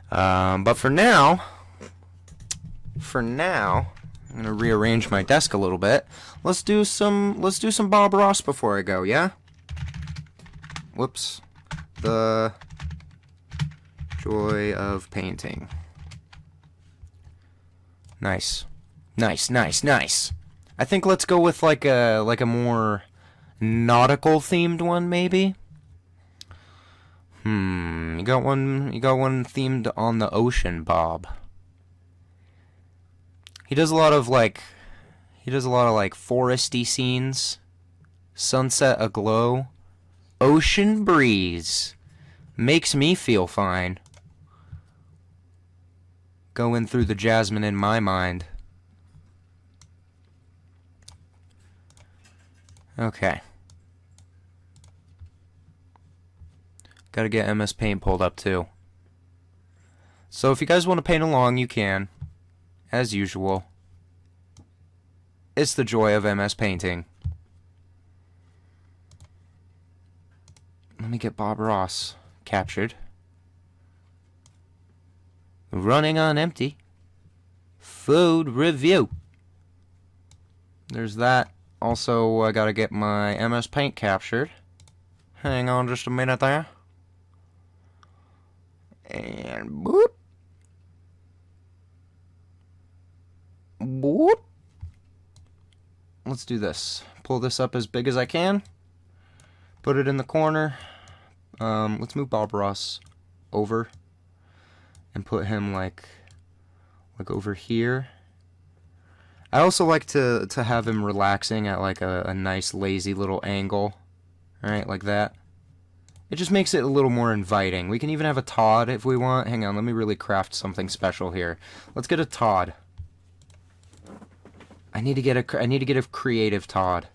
But for now, I'm gonna rearrange my desk a little bit. Let's do some Bob Ross before I go, yeah? Whoops. The joy of painting. Nice. Nice, nice, nice. I think let's go with like a more nautical themed one, maybe. You got one themed on the ocean, Bob. He does a lot of like foresty scenes, sunset aglow, ocean breeze. Makes me feel fine. Going through the jasmine in my mind. Okay. Gotta get MS Paint pulled up too. So if you guys want to paint along, you can. As usual. It's the joy of MS Painting. Let me get Bob Ross captured. Running on empty. Food review. There's that. Also, I gotta get my MS Paint captured. Hang on just a minute there. And boop. Boop. Let's do this. Pull this up as big as I can. Put it in the corner. Let's move Bob Ross over. And put him like over here. I also like to have him relaxing at like a nice lazy little angle. Alright, like that. It just makes it a little more inviting. We can even have a Todd if we want. Hang on, let me really craft something special here. Let's get a Todd. I need to get a creative Todd.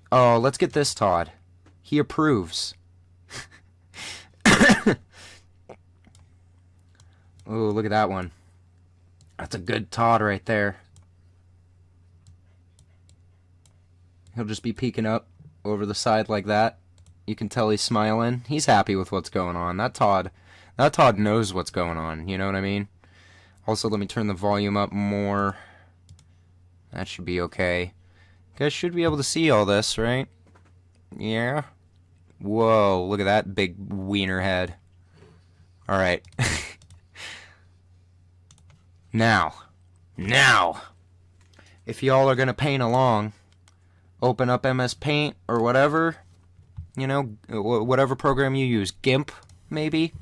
Oh, let's get this Todd. He approves. Oh, look at that one. That's a good Todd right there. He'll just be peeking up over the side like that. You can tell he's smiling. He's happy with what's going on. That Todd knows what's going on. You know what I mean? Also, let me turn the volume up more. That should be okay. You guys should be able to see all this, right? Yeah? Whoa, look at that big wiener head. Alright. Now, if y'all are gonna paint along, open up MS Paint or whatever, you know, whatever program you use. GIMP, maybe?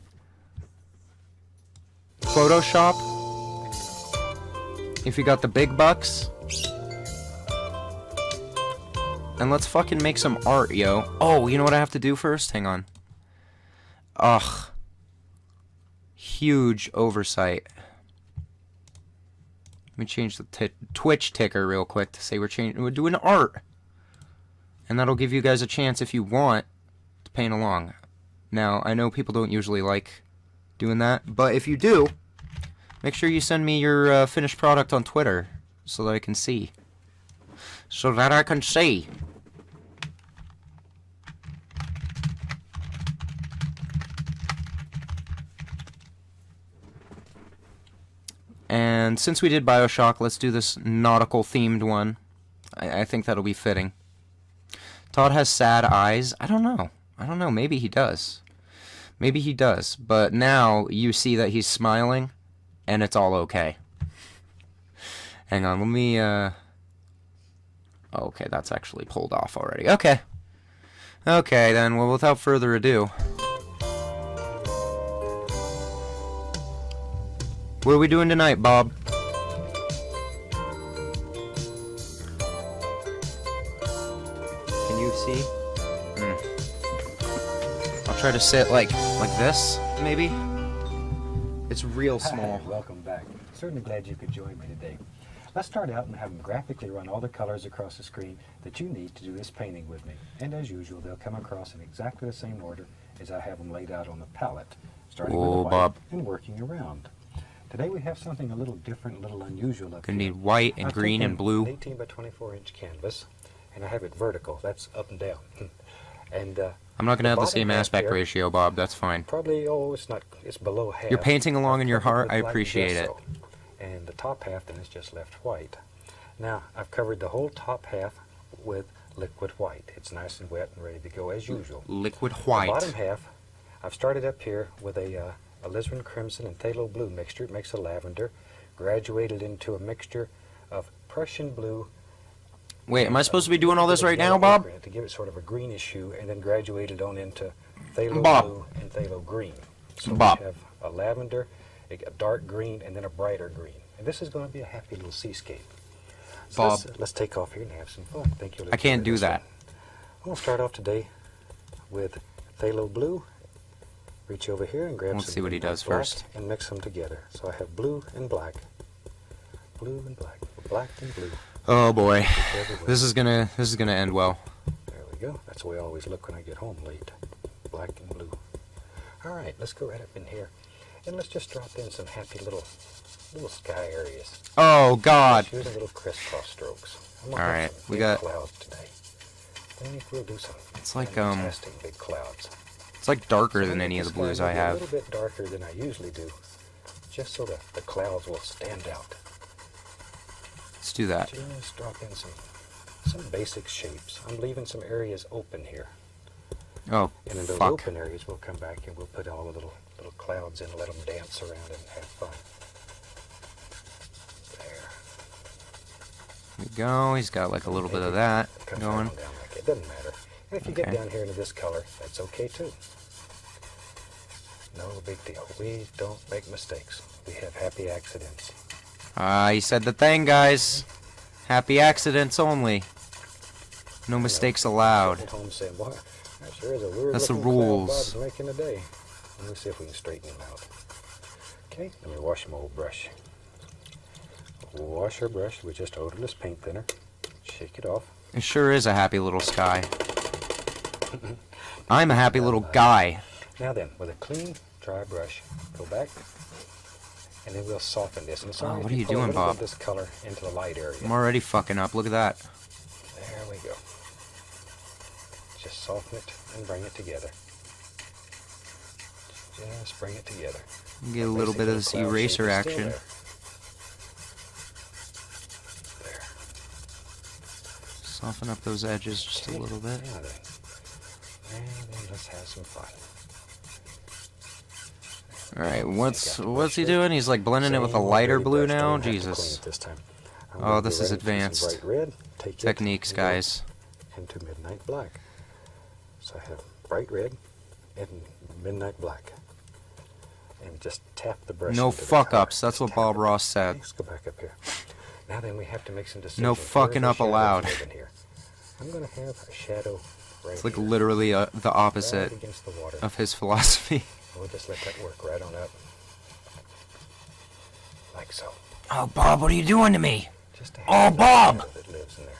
Photoshop? If you got the big bucks. And let's fucking make some art, yo. Oh, you know what I have to do first? Hang on. Ugh. Huge oversight. Let me change the Twitch ticker real quick to say we're doing art. And that'll give you guys a chance, if you want, to paint along. Now, I know people don't usually like doing that, but if you do, make sure you send me your finished product on Twitter so that I can see. And since we did BioShock, let's do this nautical themed one. I think that'll be fitting. Todd has sad eyes. I don't know. Maybe he does. But now you see that he's smiling, and it's all okay. Hang on, let me, okay, that's actually pulled off already. Okay. Okay, then, well, without further ado. What are we doing tonight, Bob? Can you see? I'll try to sit like this, maybe? It's real small. Hi, welcome back. Certainly glad you could join me today. Let's start out and have them graphically run all the colors across the screen that you need to do this painting with me. And as usual, they'll come across in exactly the same order as I have them laid out on the palette, starting with the white Bob. and working around. Today we have something a little different, a little unusual up Gonna here. need white and I've green taken and blue. An 18 by 24 inch canvas, and I have it vertical. That's up and down. And I'm not gonna have the bottom same half aspect here, ratio, Bob. That's fine. Probably, it's below half. You're painting along in your I've covered heart. with I black appreciate it. gesso. And the top half then is just left white. Now, I've covered the whole top half with liquid white. It's nice and wet and ready to go as usual. Liquid The white. bottom half, I've started up here with a alizarin crimson and phthalo blue mixture. It makes a lavender. Graduated into a mixture of Prussian blue. Wait, am I supposed to be doing all this right now, yellow Bob? ochre in it to give it sort of a greenish hue, and then graduated on into phthalo Bob. blue and phthalo green. So Bob. we have a lavender, a dark green, and then a brighter green. And this is going to be a happy little seascape. So Bob. let's take off here and have some fun. Thank you. I can't do that. I'm going to start off today with phthalo blue. Reach over here and grab Let's some see what he black does first. and mix them together. So I have blue and black. Blue and black. Black and blue. Oh boy, Everywhere. this is gonna end well. There we go. That's the way I always look when I get home late. Black and blue. All right, let's go right up in here, and let's just drop in some happy little sky areas. Oh God. Here's a little crisscross strokes. I'm All gonna have right, some we big got- clouds today. I think we'll do some It's like, fantastic big clouds. It's like darker So than I'll any make of the the sky blues I maybe A have. little bit darker than I usually do, just so that the clouds will stand out. Let's do that. Just drop in some basic shapes. I'm leaving some areas open here. Oh, And in those fuck. open areas, we'll come back and we'll put all the little clouds in and let them dance around and have fun. There. There we go. He's got like a little bit of that It comes going. right on down like it. Doesn't matter. And if you get Okay. down here into this color, that's okay too. No big deal. We don't make mistakes. We have happy accidents. He said the thing, guys. Happy accidents only. No mistakes allowed. At home saying, "Boy, that sure is a weird That's the looking cloud rules. Bob's making today." Let me see if we can straighten him out. Okay, let me wash my old brush. We'll wash our brush with just odorless paint thinner. Shake it off. It sure is a happy little sky. I'm a happy little guy. Now then, with a clean, dry brush, go back, and then we'll soften this. And it's Oh, only if what are you pull a doing, little bit Bob? of this color into the light area. I'm already fucking up. Look at that. There we go. Just soften it and bring it together. Just bring it together. Get a little bit of this Basically, the cloud eraser shape is still action. There. Soften up those edges just a Okay, little bit. now then. And then let's have some fun. Alright, what's he doing? He's like blending it with a lighter blue now? Jesus. This time. I'm Oh, gonna this go is right into some advanced. bright red. Take it Techniques, and go guys. Into midnight black. So I have bright red and midnight black. And just tap the brush. No into the fuck color. ups. That's what Tap Bob it. Ross said. Let's go back up here. Now then, we have to make some decisions. No Where's fucking the up shadows allowed. living here? I'm going to have a shadow right It's like here, literally the right opposite against the water. of his philosophy. We'll just let that work right on up. Like so. Oh, Bob, what are you doing to me? Just a Oh, happy little Bob! shadow that lives in there.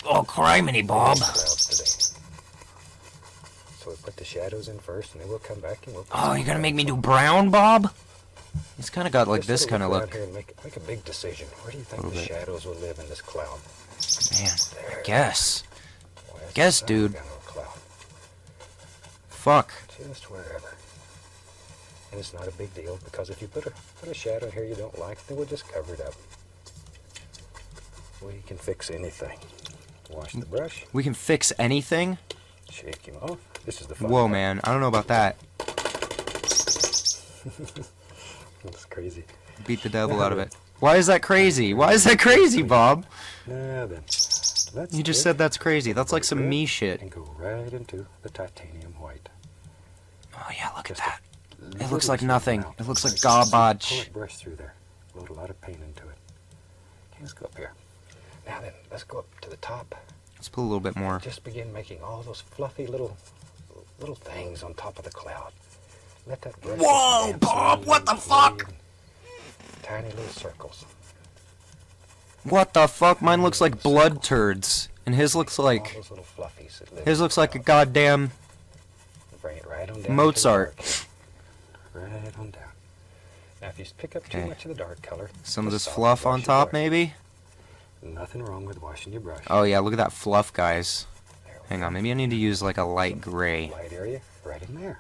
Oh, criminy, Bob. Clouds today. So we put the shadows in first, and then we'll come back and we'll put Oh, some you're gonna make me clouds do on. brown, Bob? He's kind of got like Just this sort kind of around look. here and make a big decision. Where do you think the Little bit. shadows will live in this cloud? Man, There. I guess. West Guess, side dude. down the cloud. Fuck. Just wherever. And it's not a big deal, because if you put a shadow here you don't like, then we'll just cover it up. We can fix anything. Wash the brush, We can fix anything? shake him off. This is the fun Whoa, part. man. I don't know about that. That's crazy. Beat the devil out of it. Why is that crazy? Why is that crazy, Bob? Now then, let's You just take said that's crazy. That's like some red me shit. and go right into the titanium white. Oh, yeah, look at Just that. a It looks little like bit nothing. amount. It looks like Pull garbage. that brush through there. Load a lot of paint into it. Okay, let's go up here. Now then, let's go up to the top. Let's put a little bit more. Just begin making all those fluffy little things on top of the cloud. Let that brush just Whoa, dance Bob, around what the and fuck? play in tiny little circles. What the fuck? Mine looks like blood turds. And his looks All like... those little fluffies that live His in looks the like a cloud. goddamn Bring it right on down. Mozart. To the dark. Right on down. Now, if you pick up too Okay. much of the dark color, Some of just this softly fluff wash on your top, brush. maybe? Nothing wrong with washing your brush. Oh, yeah, look at that fluff, guys. There Hang on, maybe I need to use like a light gray. Light area right in there.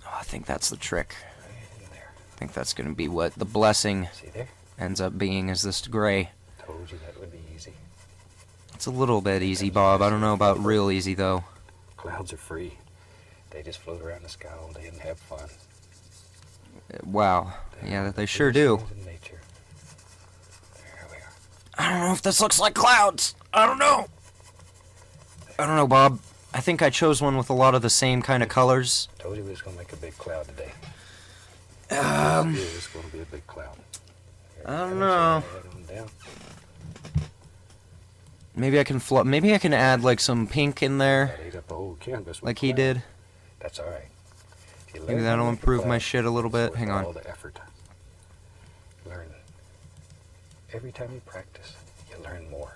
Oh, I think that's the trick. Right in there. I think that's gonna be what the blessing See there? ends up being, is this gray. Told you that would be easy. It's a little bit easy, Bob. I don't know about real easy, though. Clouds are free. They just float around the sky all day and have fun. Wow. Yeah, they sure do. In nature. There we are. I don't know if this looks like clouds. I don't know. I don't know, Bob. I think I chose one with a lot of the same kind of colors. Told you we was gonna make a big cloud today. This It's gonna be a big cloud. I don't know. Maybe I can maybe I can add like some pink in there, Ate up the whole canvas with like he cloud. did. That's all right. If you Maybe learn how that'll to make a improve my cloud, shit a little bit. it's Hang worth on. all the effort. Learn. Every time you practice, you learn more.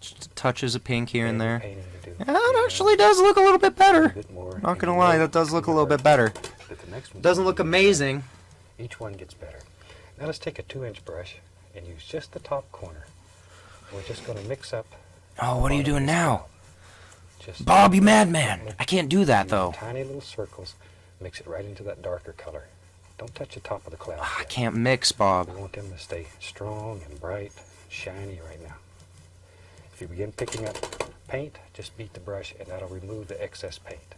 Just touches of pink here and Every there. painting you do, Yeah, you it learn actually does look a little bit a better. bit more, Not and gonna you lie, know that does look a you little bit learn better. that the next one's Doesn't gonna look be better. amazing. Each one gets better. Now let's take a 2-inch brush and use just the top corner. We're just going to mix up. Oh, what are you part of doing this now? cloud. Just Bob, you madman. I can't do that, use though. Tiny little circles. Mix it right into that darker color. Don't touch the top of the cloud. I yet. can't mix, Bob. We want them to stay strong and bright, shiny right now. If you begin picking up paint, just beat the brush and that'll remove the excess paint.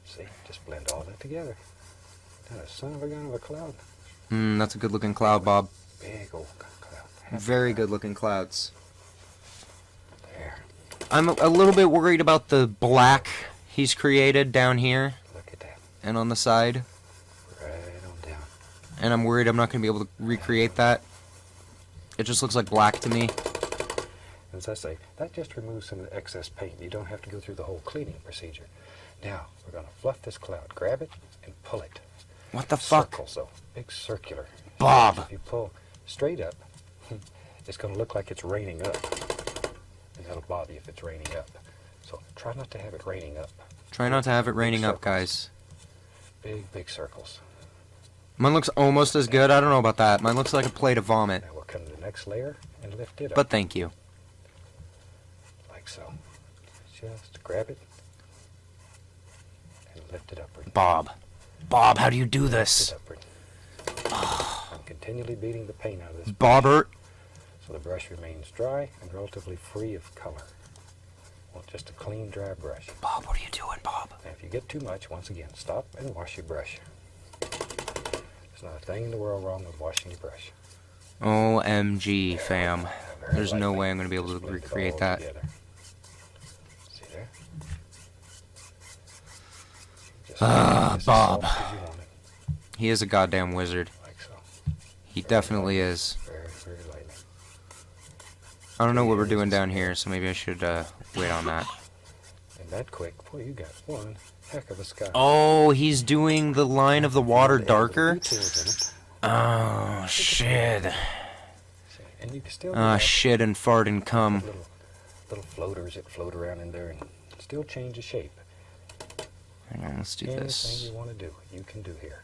See, just blend all that together. Now the son of a gun of a cloud. That's a good looking cloud, Bob. Big old cloud. Very good looking clouds. There. I'm a little bit worried about the black he's created down here Look at that. and on the side. Right on down. And I'm worried I'm not going to be able to recreate that. It just looks like black to me. As I say, that just removes some of the excess paint. You don't have to go through the whole cleaning procedure. Now, we're going to fluff this cloud. Grab it and pull it. What the fuck? Circle, so big circular. Bob. If you pull straight up, it's going to look like it's raining up. And that'll bother you if it's raining up. So try not to have it raining up. Try not to have it Big raining up, circles. guys. Big, big circles. Mine looks almost as good. I don't know about that. Mine looks like a plate of vomit. Now we'll come to the next layer and lift it up. But thank you. Like so. Just grab it and lift it upward. Bob. Bob, how do you do Lift this? it upward. I'm continually beating the paint out of this Bobbert. so the brush remains dry and relatively free of color. Want just a clean, dry brush. Bob, what are you doing, Bob? Now, if you get too much, once again, stop and wash your brush. There's not a thing in the world wrong with washing your brush. OMG, fam. Very There's no lightly. way I'm going to be able Just to blend it recreate all that. together. See there? Just Ah, make this as Bob. soft as you want it, He is a goddamn wizard. like so. He definitely is. Very, very lightly. I don't know what we're doing down here, so maybe I should wait on that. And that quick, boy, you got one heck of a sky. Oh, he's doing the line of the water Add darker? details in it. Oh, shit. See, and you can still Ah, have shit and fart and cum. little floaters that float around in there and still change the shape. Hang on, let's do Anything this. you want to do, you can do here.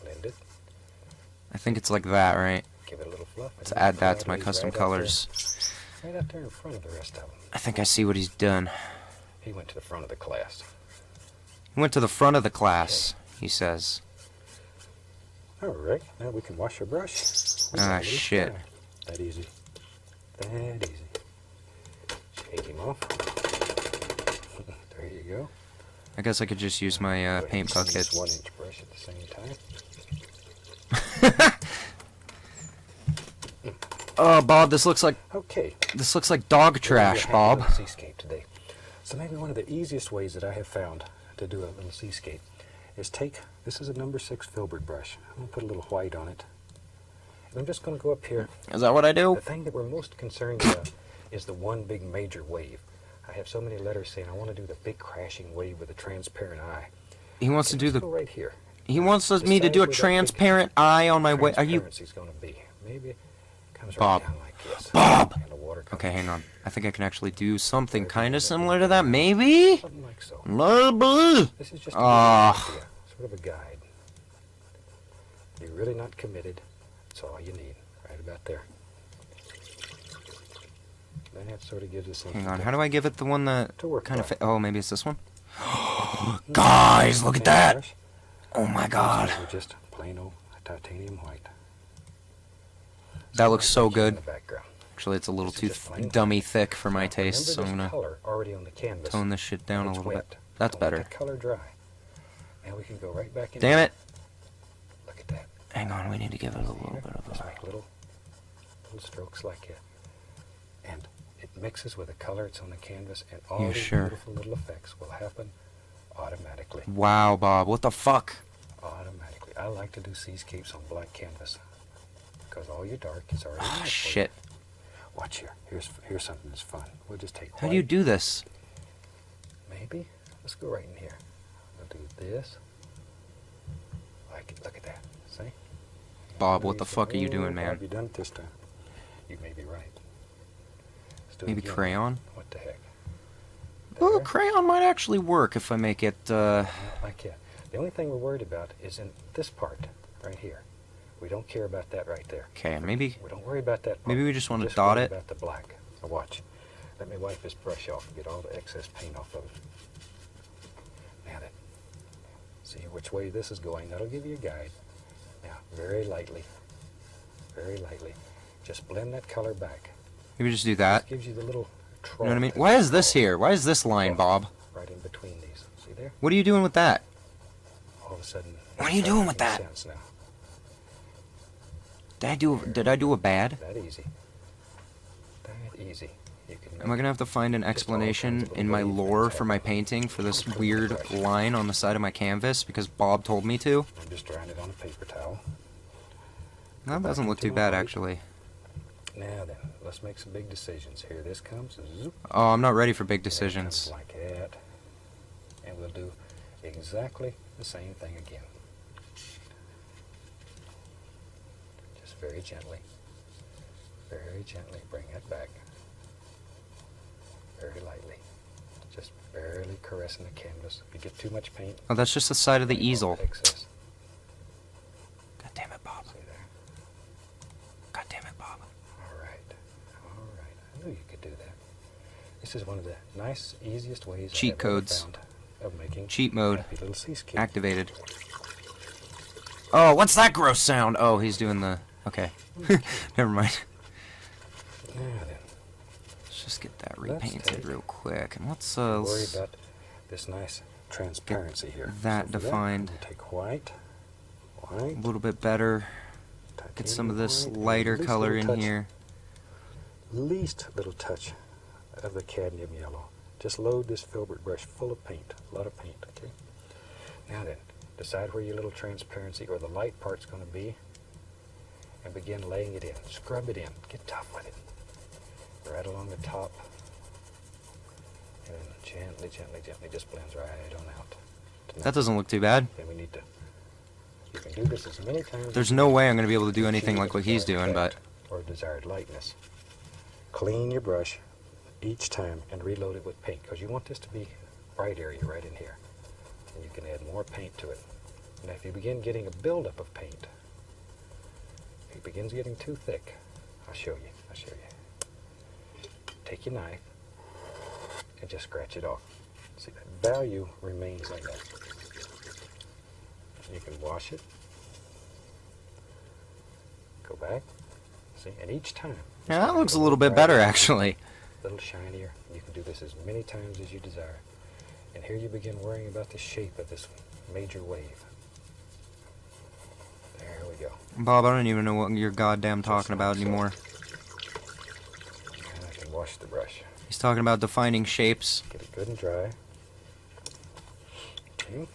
Blend it, I think it's like that, right? give it a little fluff. and Let's the add that cloud to my lays custom right out colors. there, right out there in front of the rest of them. I think I see what he's done. He went to the front of the class. He went to the front of the class, he says. All right, now we can wash our brush. We Ah, got a little shit. sky. That easy. That easy. Shake him off. There you go. I guess I could just use my Go ahead paint and clean bucket. this 1-inch brush at the same time. Oh, Bob, this looks like Okay. dog trash, We're gonna have a Bob. little seascape today. So maybe one of the easiest ways that I have found to do a little seascape is take, this is a number 6 filbert brush. I'm going to put a little white on it. And I'm just going to go up here. Is that what I do? The thing that we're most concerned about is the one big major wave. I have so many letters saying I want to do the big crashing wave with a transparent eye. He wants to do Let's the. go right here. He wants me to do a transparent eye on my way. Are you, Transparency's going to be. Maybe it comes Bob? right down like this. Bob! And the water comes Okay, hang on. I think I can actually do something kind of similar to that. Maybe. something like so. Maybe. This is just Ah. idea, sort of a guide. If you're really not committed, that's all you need, right about there. That sort of gives us something. Hang on, how do I give it the one that to work kind of by. oh, maybe it's this one? Guys, look at that! Paintbrush. Oh my god. We're just plain old titanium white. That looks so In good. the background. Actually, it's a little This is too just plain dummy thick for my Now, taste, so I'm remember gonna this color already on the canvas. tone this shit down a It's little wet. bit. That's Don't let better. that color dry. Now we can go right back in. Damn it! Look at that. Hang on, we need to give it a little bit of Just a... make little strokes like that. And it mixes with the color it's on the canvas, and all You these sure? beautiful little effects will happen automatically. Wow, Bob, what the fuck? Automatically. I like to do seascapes on black canvas because all your dark is already Ah, in there for you. shit. Watch here. Here's something that's fun. We'll just take How do you white, do this? maybe. Let's go right in here. We'll do this. Like it. Look at that. See? Bob, Now what the say, fuck are you "Oh, doing, man?" Bob, you done it this time. You may be right. Let's do it Maybe again. crayon? What the heck? Oh, There. crayon might actually work if I make it, Not like that. The only thing we're worried about is in this part right here. We don't care about that right there. Okay, maybe... We don't worry about that part. Maybe we just want to Just dot worry it. about the black. Now watch. Let me wipe this brush off and get all the excess paint off of it. Now then, see which way this is going. That'll give you a guide. Now, very lightly, just blend that color back. Maybe just do that. This gives you the little You trough. know what I mean? that Why we is this call here? Why is this line, trough, Bob? right in between these. See there? What are you doing with that? All of a sudden. What are you it's doing making with that? sense now. Did I do a bad? That easy. That easy. You can Am I gonna have to find an explanation in my lore for my painting for this weird line on the side of my canvas because Bob told me to? I'm just drying it on a paper towel. That doesn't look too bad, actually. Now then, let's make some big decisions. Here this comes. Zoop. Oh, I'm not ready for big And it comes decisions. like that. And we'll do exactly the same thing again. Just very gently bring it back. Very lightly. Just barely caressing the canvas. If you get too much paint, Oh, that's just the side of the bring off easel. excess. God damn it, Bob. See there? God damn it, Bob. All right. I knew you could do that. This is one of the nice, easiest ways Cheat I've ever codes. found of making Cheat mode. happy little seascape. Activated. Oh, what's that gross sound? Oh, he's doing the... Okay. Never mind. Now then, Let's just get that Let's repainted take- real quick. And let's, worry let's about this nice transparency here. that So for defined. we'll take white, a little bit better. Get some of this lighter color in here. Least little touch of the cadmium yellow. Just load this filbert brush full of paint, a lot of paint, okay? Now then, decide where your little transparency or the light part's going to be and begin laying it in. Scrub it in. Get tough with it. Right along the top. And then gently just blends right on out. That doesn't look too bad. Then we need to, you can do this as many times There's as you no want way I'm going to be able to do to anything achieve like the what he's desired doing, but... effect or desired lightness. Clean your brush each time and reload it with paint because you want this to be bright area right in here. And you can add more paint to it. Now if you begin getting a buildup of paint, if it begins getting too thick, I'll show you. Take your knife and just scratch it off. See, that value remains like that. You can wash it. Go back. See, and each time. it's Yeah, that gonna looks get a little bit brighter, better, actually. A little shinier. You can do this as many times as you desire. And here you begin worrying about the shape of this major wave. There we go. Bob, I don't even know what you're goddamn talking about anymore. And I can wash the brush. He's talking about defining shapes. Get it good and dry. Okay.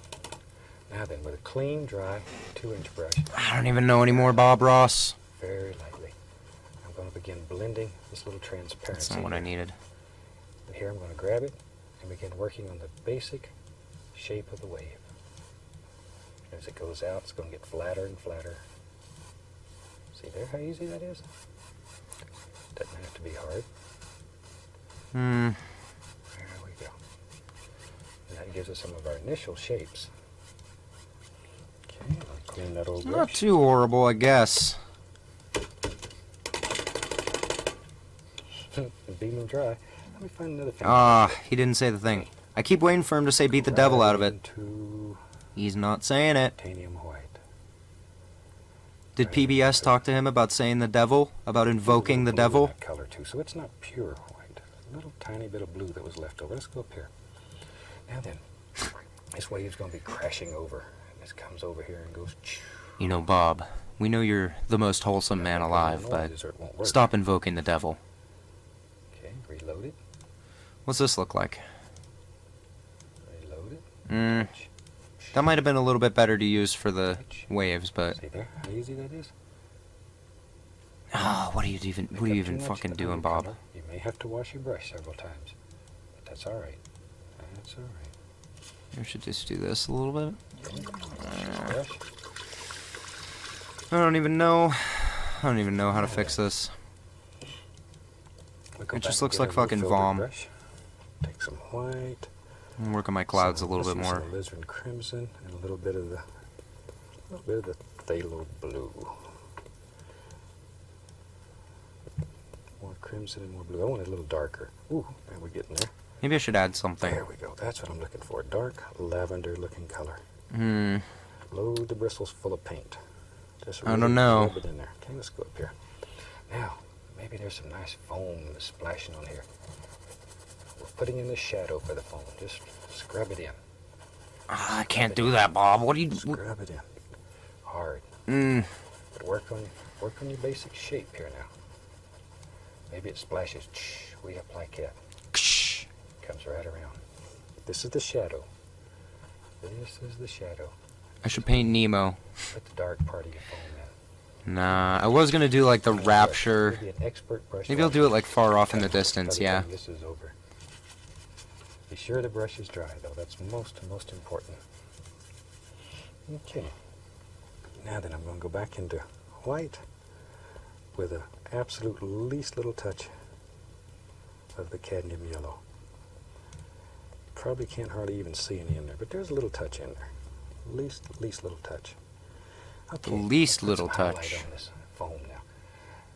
Now then, with a clean, dry 2-inch brush, I don't even know anymore, Bob Ross. very lightly, I'm going to begin blending this little transparency. That's not what I needed. And here I'm going to grab it and begin working on the basic shape of the wave. As it goes out, it's going to get flatter and flatter. See there how easy that is? Doesn't have to be hard. There we go. And that gives us some of our initial shapes. Okay, I'll clean that old Not brush. too horrible, I guess. and beat them dry. Let me find another thing. Ah, he didn't say the thing. I keep waiting for him to say beat the devil out of it. Into He's not saying it. titanium white. Did PBS talk to him about saying the devil? About invoking the Blue in devil? that color too, so it's not pure white. A little tiny bit of blue that was left over. Let's go up here. Now then, this wave's going to be crashing over. And this comes over here and goes. You know, Bob, we know you're the most wholesome man alive, but stop invoking the devil. Okay, reload it. What's this look like? Reload it. That might have been a little bit better to use for the waves, but... See there? How easy that is? Ah, what are you even fucking doing, Bob? You may have to wash your brush several times, but that's all right. That's all right. I should just do this a little bit. Brush. I don't even know how to fix this. We'll go It just back looks and like get our fucking filtered vom. brush. Take some white. I'm working my clouds a some little bit more. Some alizarin crimson and a little bit of the phthalo blue. More crimson and more blue. I want it a little darker. Ooh, man, we're getting there. Maybe I should add something. There we go. That's what I'm looking for. Dark lavender looking color. Load the bristles full of paint. Just I don't know. Rub it in there. Okay, let's go up here. Now, maybe there's some nice foam splashing on here. We're putting in the shadow for the foam. Just scrub it in. I can't do that, Bob. What do you... Scrub it in. Hard. But work on your basic shape here now. Maybe it splashes way up like that. Comes right around. This is the shadow. This is the shadow. I should paint Nemo. Put the dark part of your foam in. Nah, I was gonna do like the rapture. Maybe an expert brush. Maybe I'll do it like far off in the distance, By the yeah. time this is over. Be sure the brush is dry, though. That's most important. Okay. Now then, I'm going to go back into white with an absolute least little touch of the cadmium yellow. Probably can't hardly even see any in there, but there's a little touch in there. Least little touch. Okay. The least Put little some highlight touch. on this foam now.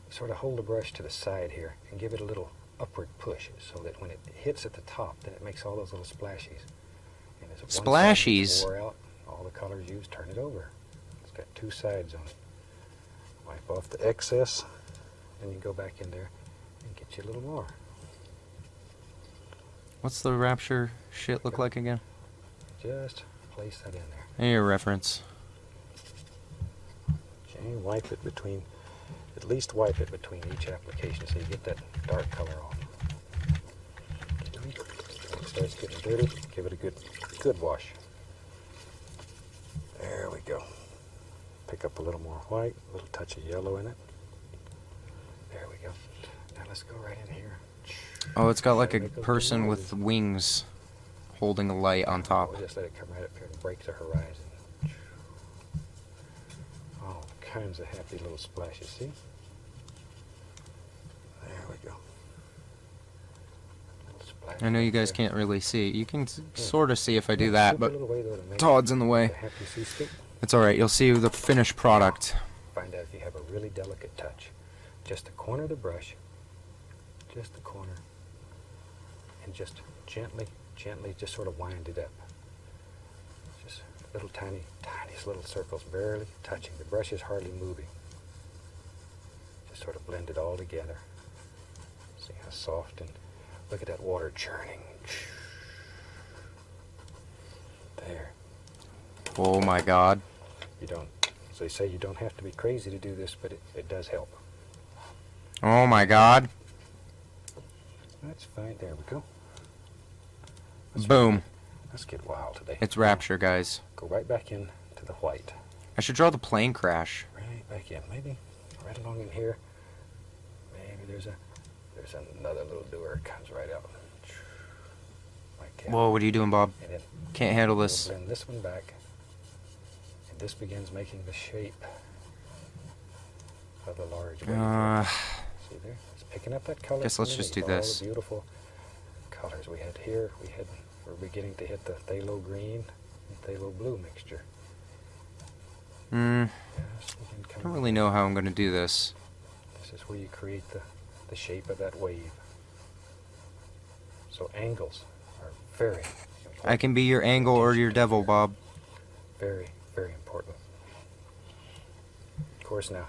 Sort of hold the brush to the side here and give it a little upward push so that when it hits at the top, then it makes all those little splashies. And as one side gets Splashies? wore out, all the colors used, turn it over. It's got two sides on it. Wipe off the excess, and you go back in there and get you a little more. What's the rapture shit look like again? Just place that in there. Hey, your reference. Okay, wipe it between, at least wipe it between each application so you get that dark color off. When it starts getting dirty, give it a good wash. There we go. Pick up a little more white, a little touch of yellow in it. There we go. Now let's go right in here. Oh, it's got like a Make those person little with wings holding a light on top. We'll just let it come right up here and break the horizon. All kinds of happy little splashes, see? There we go. Little splash I know you right guys there. can't really see. You can sort of see if I do that, Scoop a but little way, though, to make Todd's in the way. the happy seascape. It's alright, you'll see the finished product. Find out if you have a really delicate touch. Just the corner of the brush, just the corner, and just gently just sort of wind it up. Just little tiniest little circles, barely touching. The brush is hardly moving. Just sort of blend it all together. See how soft, and look at that water churning. There. Oh my god. You don't, so they say you don't have to be crazy to do this, but it does help. Oh my god. That's fine. There we go. Boom. Let's get wild today. It's rapture, guys. Go right back in to the white. I should draw the plane crash. Right back in. Maybe right along in here. Maybe there's another little doer. It comes right out. Like that. Whoa, what are you doing, Bob? And then Can't handle we'll this. blend this one back. And this begins making the shape of the large wave. See there? It's picking up that color. Guess let's just do underneath, this. all the beautiful colors we had here. We're beginning to hit the phthalo green and phthalo blue mixture. I Just begin don't coming really know how I'm gonna do this. This is where you create the shape of that wave. So angles are very important. I can be your angle or your devil, Bob. Very, very important. Of course, now,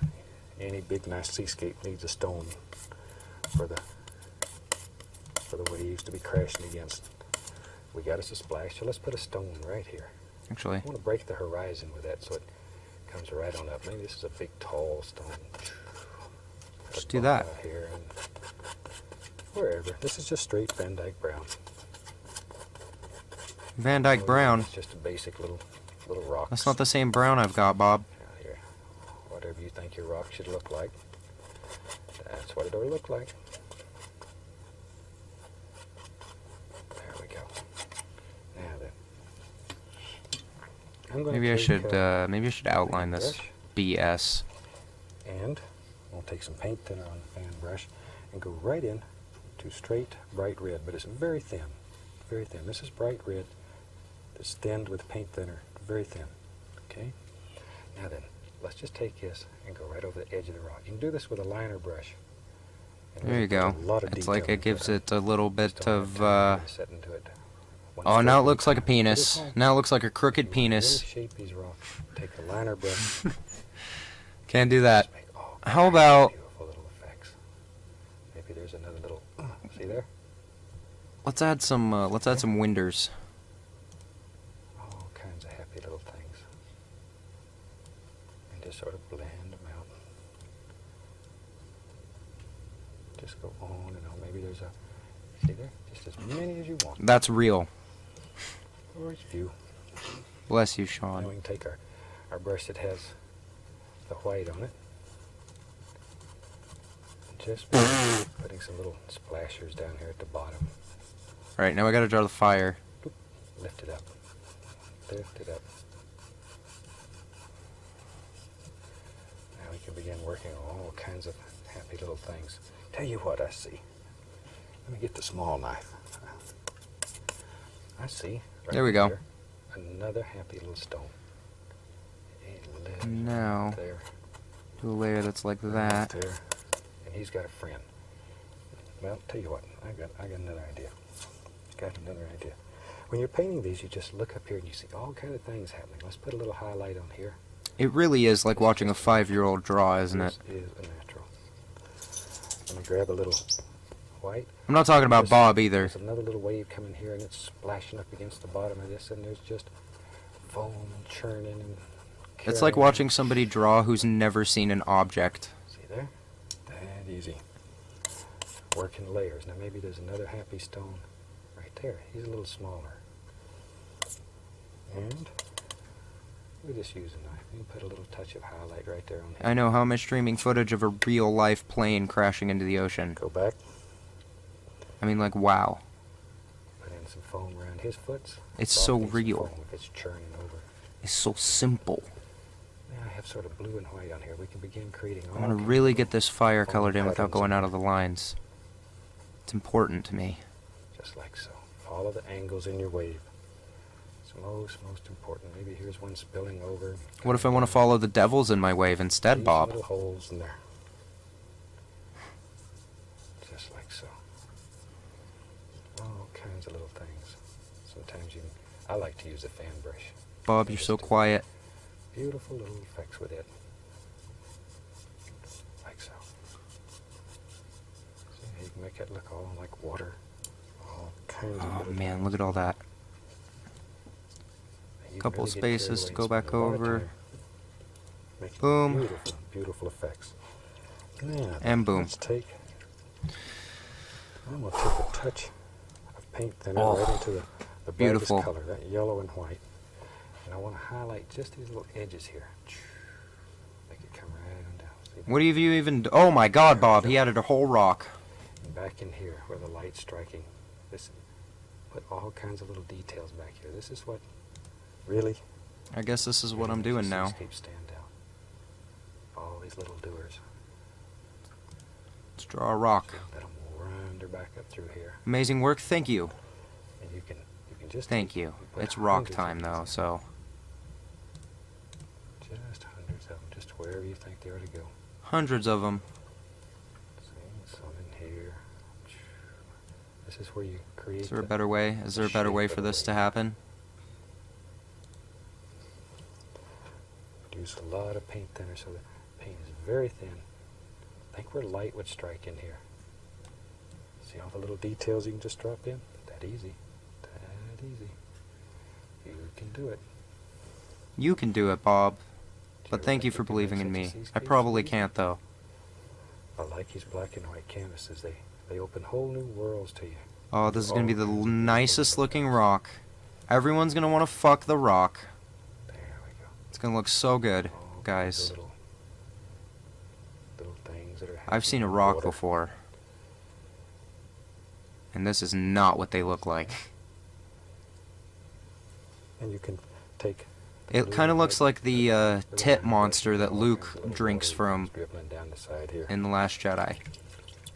any big nice seascape needs a stone for the waves to be crashing against. We got us a splash, so let's put a stone right here. Actually, I want to break the horizon with that so it comes right on up. Maybe this is a big, tall stone. let's do that. Out here and wherever. This is just straight Van Dyke brown. Van Dyke brown. It's just a basic little rock. That's not the same brown I've got, Bob. Out here. Whatever you think your rock should look like, that's what it ought to look like. There we go. Now then, I'm going Maybe I to maybe I should outline this brush, BS. and we'll take some paint thinner on the fan brush and go right in to straight bright red, but it's very thin, very thin. This is bright red. It's thinned with paint thinner, very thin. Okay. Now then, let's just take this and go right over the edge of the rock. You can do this with a liner brush. And There you really go. put a lot of It's detail like it into gives it a little bit Just don't have of. time to set into it. One Oh, now stroke it looks at like a time. Put it penis. home. Now it looks like a crooked You penis. Really shape these rocks. Take the liner brush. Can't do that. Just make all How kinds of about beautiful little effects. Maybe there's another little. See there? let's add some winders. All kinds of happy little things. And just sort of blend them out. Just go on and on. Maybe there's a. See there? Just as many as you want. That's real. Or as few. Bless you, Now Sean. we can take our brush that has the white on it. And just putting some little splashers down here at the bottom. Right, now I gotta draw the fire. Lift it up. Lift it up. Now we can begin working on all kinds of happy little things. Tell you what I see. Let me get the small knife. I see. Right There we go. here, another happy little stone. It lives Now, right there. do a layer that's like Right that. there. And he's got a friend. Well, tell you what, I got another idea. Got another idea. When you're painting these, you just look up here and you see all kind of things happening. Let's put a little highlight on here. It really is like watching a 5-year-old draw, isn't it? This is a natural. Let me grab a little white. I'm not talking about There's- Bob either. There's another little wave coming here, and it's splashing up against the bottom of this, and there's just foam and churning and. It's like carrying. watching somebody draw who's never seen an object. See there? That easy. Working layers. Now maybe there's another happy stone right there. He's a little smaller. And we just use a knife. You can put a little touch of highlight right there on him. I know, how am I streaming footage of a real-life plane crashing into the ocean? Go back. I mean, like, wow. Put in some foam around his foots. It's Soften so some real. foam if it's churning over. It's so simple. Now I have sort of blue and white on here. We can begin creating all I want to kinds really of get this fire foam colored in without patterns going on out of here. the lines. It's important to me. Just like so. Follow the angles in your wave. It's most important. Maybe here's one spilling over. What if I want to follow the devils in my wave instead, These Bob? little holes in there. Just like so. All kinds of little things. Sometimes you can, I like to use a fan brush. Bob, you're so quiet. Beautiful little effects with it. Like so. See how you can make it look all like water. All kinds of Oh little man, things. look at all that. You Couple really get carried spaces to away and go spend back a lot of over. time making Boom. Beautiful, beautiful effects. Now, And boom. Let's take. I'm gonna take a touch of paint thinner Oh, right into the beautiful. brightest color, that yellow and white, and I want to highlight just these little edges here. Make it come right on down. See that? What have you even... Oh my god, Bob, he added a whole rock. And back in here where the light's striking, this put all kinds of little details back here. This is what really. I guess this is what I'm really doing makes a now. seascape stand out. All these little doers. Let's draw a rock. Let them wander back up through here, Amazing work, thank you. and you can just Thank you. It's rock time though, so... just hundreds of them, just wherever you think they ought to go. Hundreds of them. See, some in here. This is where you create. Is there a better way? Is there a better way for this to happen? Use a lot of paint thinner so the paint is very thin. I think where light would strike in here. See all the little details you can just drop in? That easy. That easy. You can do it. You can do it, Bob. But thank you for believing in me. I probably can't, though. I like these black and white canvases. They open whole new worlds to you. Oh, this is going to be the nicest looking rock. Everyone's going to want to fuck the rock. There we go. It's going to look so good, All guys. Little things that are I've seen a rock before. And this is not what they look like. And you can take... It kind of looks like the tit monster that Luke drinks from in The Last Jedi.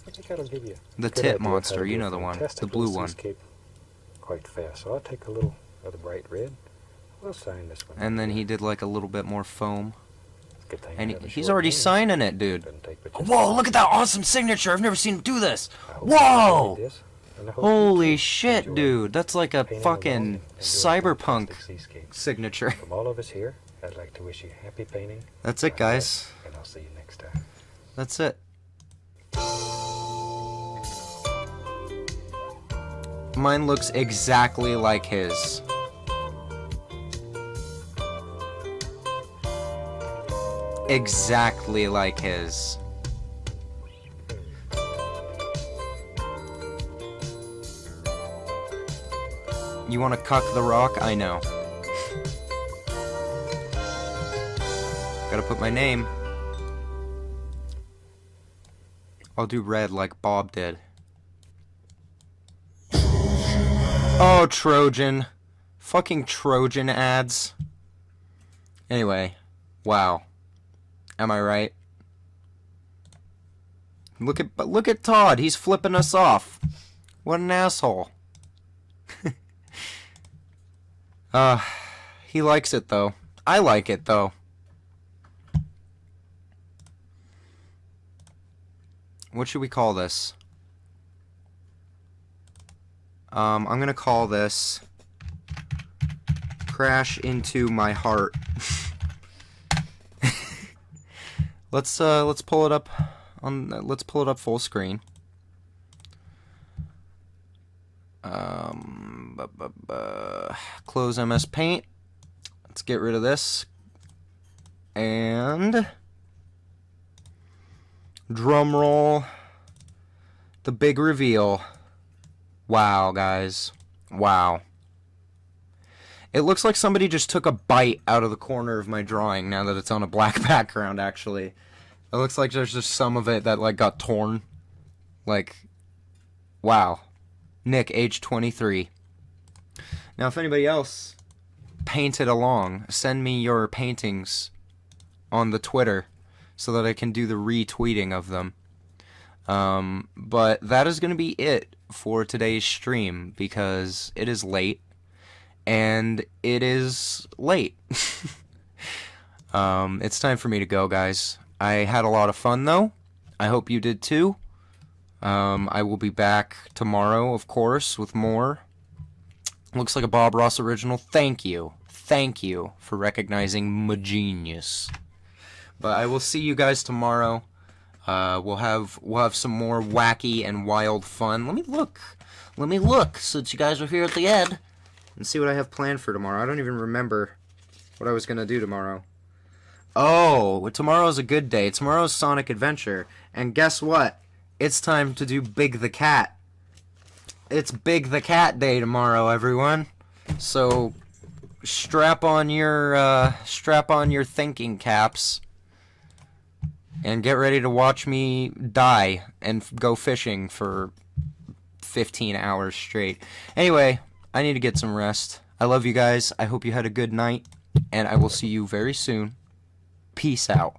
I think that'll give you The good tit idea of how monster, to you do know a the one, the fantastic blue little one. seascape quite fast. So I'll take a little of the bright red. We'll sign this one. And then he did like a little bit more foam. Good thing And I have a he's short already hand. signing it, dude. Doesn't take but just Whoa, look at that awesome signature. I've never seen him do this. I hope you Whoa! enjoyed this, and I hope you Holy too shit, enjoy dude. That's like a painting along fucking and doing cyberpunk fantastic seascapes. signature. From all of us here, I'd like to wish you happy painting. That's it, God guys. bless, and I'll see you next time. That's it. Mine looks exactly like his. Exactly like his. You want to cuck the rock? I know. Gotta put my name. I'll do red like Bob did. Oh, Trojan. Fucking Trojan ads. Anyway. Wow. Am I right? Look at Todd. He's flipping us off. What an asshole. He likes it though. I like it though. What should we call this? I'm gonna call this Crash Into My Heart. Let's pull it up on let's pull it up full screen. Close MS Paint. Let's get rid of this. And drum roll. The big reveal. Wow, guys. Wow. It looks like somebody just took a bite out of the corner of my drawing now that it's on a black background, actually. It looks like there's just some of it that, like, got torn. Like, wow. Nick, age 23. Now, if anybody else painted along, send me your paintings on the Twitter so that I can do the retweeting of them. But that is going to be it for today's stream because it is late. And it is late. It's time for me to go, guys. I had a lot of fun, though. I hope you did, too. I will be back tomorrow, of course, with more. Looks like a Bob Ross original. Thank you. Thank you for recognizing my genius. But I will see you guys tomorrow. We'll have some more wacky and wild fun. Let me look, since you guys are here at the end. And see what I have planned for tomorrow. I don't even remember what I was going to do tomorrow. Oh, well, tomorrow's a good day. Tomorrow's Sonic Adventure. And guess what? It's time to do Big the Cat. It's Big the Cat Day tomorrow, everyone. So strap on your thinking caps and get ready to watch me die and go fishing for 15 hours straight. Anyway, I need to get some rest. I love you guys. I hope you had a good night, and I will see you very soon. Peace out.